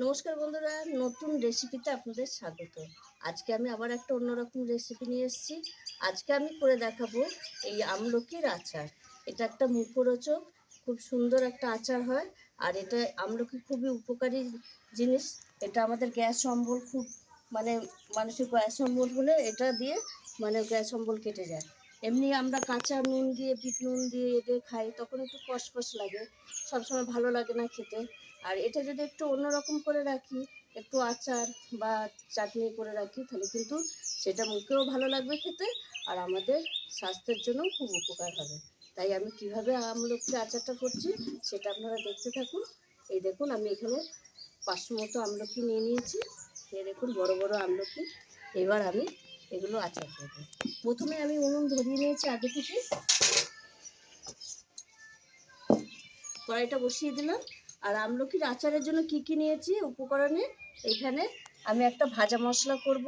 নমস্কার বন্ধুরা, নতুন রেসিপিতে আপনাদের স্বাগত। আজকে আমি আবার একটা অন্যরকম রেসিপি নিয়ে এসেছি। আজকে আমি করে দেখাবো এই আমলকির আচার। এটা একটা মুখরোচক, খুব সুন্দর একটা আচার হয়। আর এটা আমলকি খুবই উপকারী জিনিস। এটা আমাদের গ্যাস অম্বল খুব মানুষের গ্যাস অম্বল হলে এটা দিয়ে গ্যাস অম্বল কেটে যায়। এমনি আমরা কাঁচা নুন দিয়ে বিট নুন দিয়ে এদের খাই, তখন একটু কষকষ লাগে, সবসময় ভালো লাগে না খেতে। আর এটা যদি একটু অন্যরকম করে রাখি, একটু আচার বা চাটনি করে রাখি, তাহলে কিন্তু সেটা মুখেও ভালো লাগবে খেতে, আর আমাদের স্বাস্থ্যের জন্যও খুব উপকার হবে। তাই আমি কিভাবে আমলকির আচারটা করছি সেটা আপনারা দেখতে থাকুন। এই দেখুন, আমি এখানে 500 মতো আমলকি নিয়ে নিয়েছি। এই দেখুন, বড় বড় আমলকি। এবার আমি এগুলো আচার করব। প্রথমে আমি উনুন ধরিয়ে নিয়েছি আগে থেকে, কড়াইটা বসিয়ে দিলাম। আর আমলকির আচারের জন্য কি কি নিয়েছি উপকরণে, এখানে আমি একটা ভাজা মশলা করব।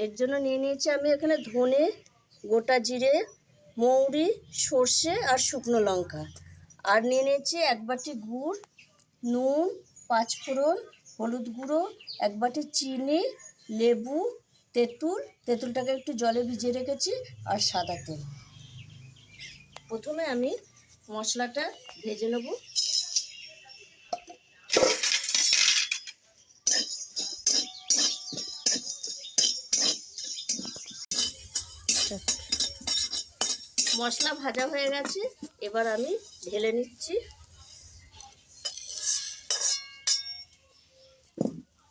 এর জন্য নিয়ে নিয়েছি আমি এখানে ধনে, গোটা জিরে, মৌরি, সর্ষে আর শুকনো লঙ্কা। আর নিয়ে নিয়েছি 1 বাটি গুড়, নুন, 5 ফোড়ন, হলুদ গুঁড়ো, 1 বাটি চিনি, লেবু, তেঁতুলটাকে একটু জলে ভিজিয়ে রেখেছি, আর সাদা তেল। প্রথমে আমি মশলাটা ভেজে নেব। মশলা ভাজা হয়ে গেছে, এবার আমি ঢেলে নিচ্ছি।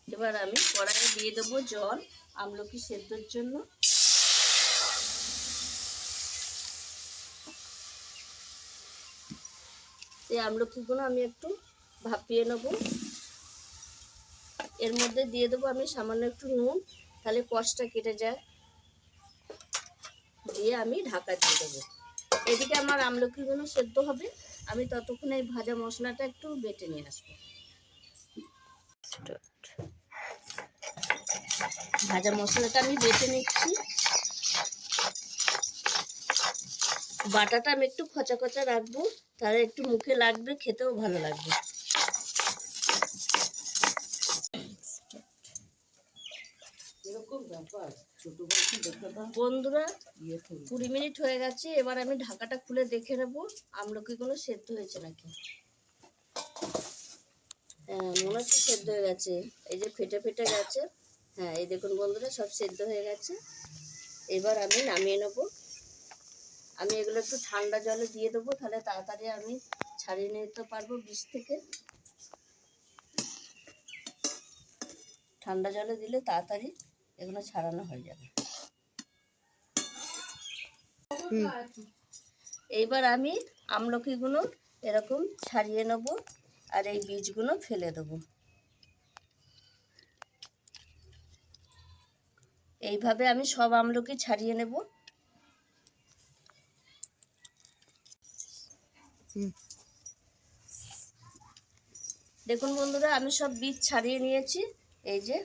এবার আমি কড়াইয়ে দিয়ে দেবো জল আমলকি সেদ্ধর জন্য। এই আমলকিগুলো আমি একটু ভাপিয়ে নেব। এর মধ্যে দিয়ে দেবো আমি সামান্য একটু নুন, তাহলে কষটা কেটে যায়। দিয়ে আমি ঢাকা দিয়ে দেবো। এদিকে আমার আমলকিগুলো সেদ্ধ হবে, আমি ততক্ষণে এই ভাজা মশলাটা একটু বেটে নিয়ে আসবো। ভাজা মশলাটা আমি বেটে নিচ্ছি। বাটাটা আমি একটু খচা খচা রাখবো, তাহলে একটু মুখে লাগবে, খেতেও ভালো লাগবে। বন্ধুরা, 20 মিনিট হয়ে গেছে। এবার আমি ঢাকাটা খুলে দেখে নেবো আমলকিগুলো সেদ্ধ হয়েছে নাকি। হ্যাঁ, মনে হচ্ছে সেদ্ধ হয়ে গেছে। এই যে ফেটে ফেটে গেছে। হ্যাঁ, এই দেখুন বন্ধুরা, সব সেদ্ধ হয়ে গেছে। এবার আমি নামিয়ে নেবো। আমি এগুলো একটু ঠান্ডা জলে দিয়ে দেবো, তাহলে তাড়াতাড়ি আমি ছাড়িয়ে নিতে পারবো বীজ থেকে। ঠান্ডা জলে দিলে তাড়াতাড়ি এগুলো ছাড়ানো হয়ে যাবে। এইবার আমি আমলকিগুলো এরকম ছাড়িয়ে নেব, আর এই বীজগুলো ফেলে দেবো। এইভাবে আমি সব আমলকি ছাড়িয়ে নেব। দেখুন বন্ধুরা, আমি সব বীজ ছাড়িয়ে নিয়েছি। এই যে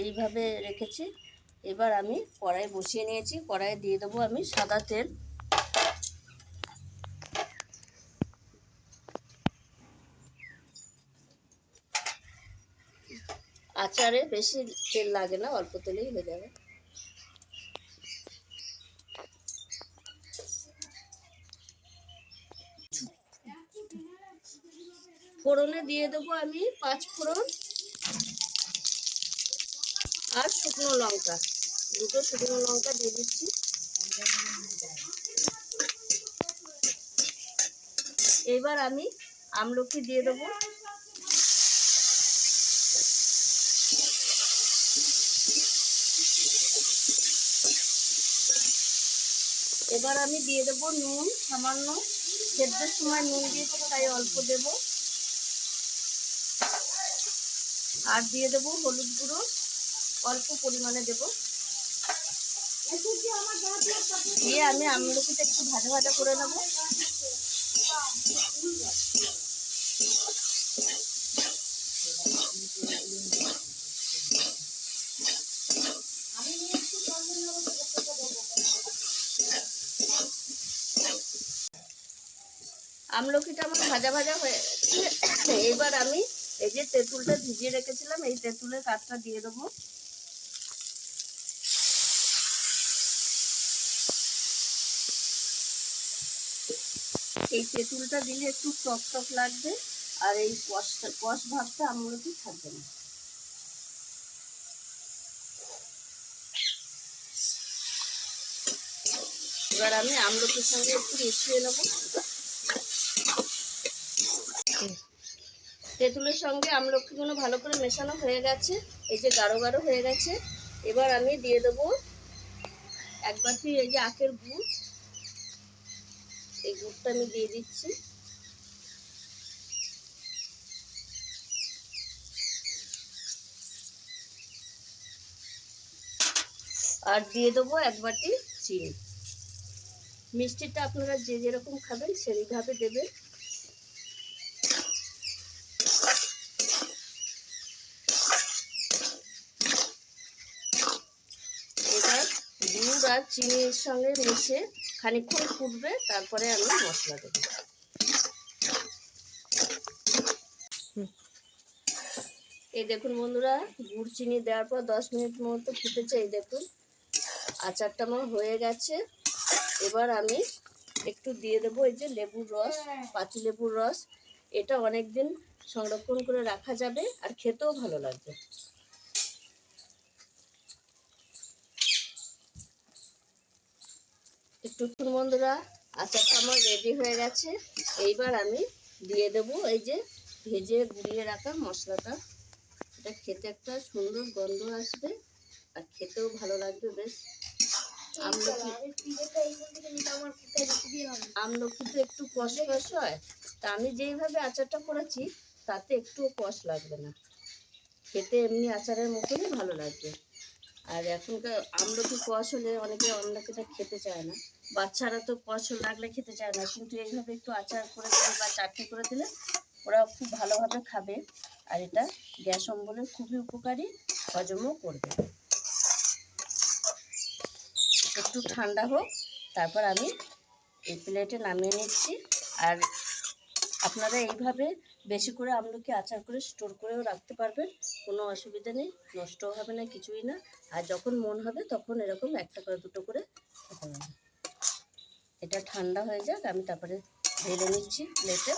এইভাবে রেখেছি। এবার আমি কড়াই বসিয়ে নিয়েছি, কড়াইয়ে দিয়ে দেবো আমি সাদা তেল। আচারে বেশি তেল লাগে না, অল্প তেলেই হয়ে যাবে। ফোড়নে দিয়ে দেবো আমি 5 ফোড়ন আর শুকনো লঙ্কা, 2টো শুকনো লঙ্কা দিয়ে দিচ্ছি। এবার আমি আমলকি দিয়ে দেবো। এবার আমি দিয়ে দেবো নুন সামান্য, সেদ্ধর সময় নুন দিয়েছি তাই অল্প দেব। আর দিয়ে দেবো হলুদ গুঁড়ো, অল্প পরিমাণে দেব। দিয়ে আমি আমলকিটা একটু ভাজা ভাজা করে নেব। আমলকিটা আমার ভাজা ভাজা হয়ে গেছে। এবার আমি এই যে তেঁতুলটা ভিজিয়ে রেখেছিলাম, এই তেঁতুলের কাঠটা দিয়ে দেবো। এই তেঁতুলটা দিলে একটু টক টক লাগবে, আর এই কষ ভাবটা আমলকি থাকবে না। এবার আমি আমলকির সঙ্গে একটু মিশিয়ে নেব। তেঁতুলের সঙ্গে আমলকিগুলো ভালো করে মেশানো হয়ে গেছে, এই যে গাঢ় গাঢ় হয়ে গেছে। এবার আমি দিয়ে দেবো 1 বাটি এই যে আখের গুড়, এই গুড়টা আমি দিয়ে দিচ্ছি। আর দিয়ে দেবো 1 বাটি চিনি। মিষ্টিটা আপনারা যে যেরকম খাবেন সেইভাবে দেবেন। এবার গুড় আর চিনির সঙ্গে মিশে খানিকক্ষণ ফুটবে, তারপরে আমি মশলা দেবো। এই দেখুন বন্ধুরা, গুড় চিনি দেওয়ার পর 10 মিনিট মতো ফুটেছে। এই দেখুন আচারটা আমার হয়ে গেছে। এবার আমি একটু দিয়ে দেবো এই যে লেবুর রস, পাতি লেবুর রস। এটা অনেক দিন সংরক্ষণ করে রাখা যাবে আর খেতেও ভালো লাগবে। একটুক্ষণ বন্ধুরা, আচারটা আমার রেডি হয়ে গেছে। এইবার আমি দিয়ে দেবো এই যে ভেজে গুঁড়িয়ে রাখা মশলাটা। এটা খেতে একটা সুন্দর গন্ধ আসবে আর খেতেও ভালো লাগবে বেশ। আমলকি তো একটু কষ কষ হয়, তা আমি যেইভাবে আচারটা করেছি তাতে একটুও কষ লাগবে না, খেতে এমনি আচারের মতনই ভালো লাগবে। আর এখনকার আমলকি কষ হলে অনেকে আমলকিটা খেতে চায় না, বাচ্চারা তো কষ লাগলে খেতে চায় না, কিন্তু এইভাবে একটু আচার করে দিলে বা চাটনি করে দিলে ওরা খুব ভালোভাবে খাবে। আর এটা গ্যাস অম্বলের খুবই উপকারী, হজমও করবে। একটু ঠান্ডা হোক, তারপর আমি এই প্লেটে নামিয়ে নিচ্ছি। আর আপনারা এইভাবে বেশি করে আমলকি আচার করে স্টোর করেও রাখতে পারবেন, কোনো অসুবিধা নেই, নষ্টও হবে না, কিছুই না। আর যখন মন হবে তখন এরকম 1টা করে 2টো করে খেতে পারবেন। এটা ঠান্ডা হয়ে যাক, আমি তারপরে ঢেলে নিচ্ছি প্লেটে।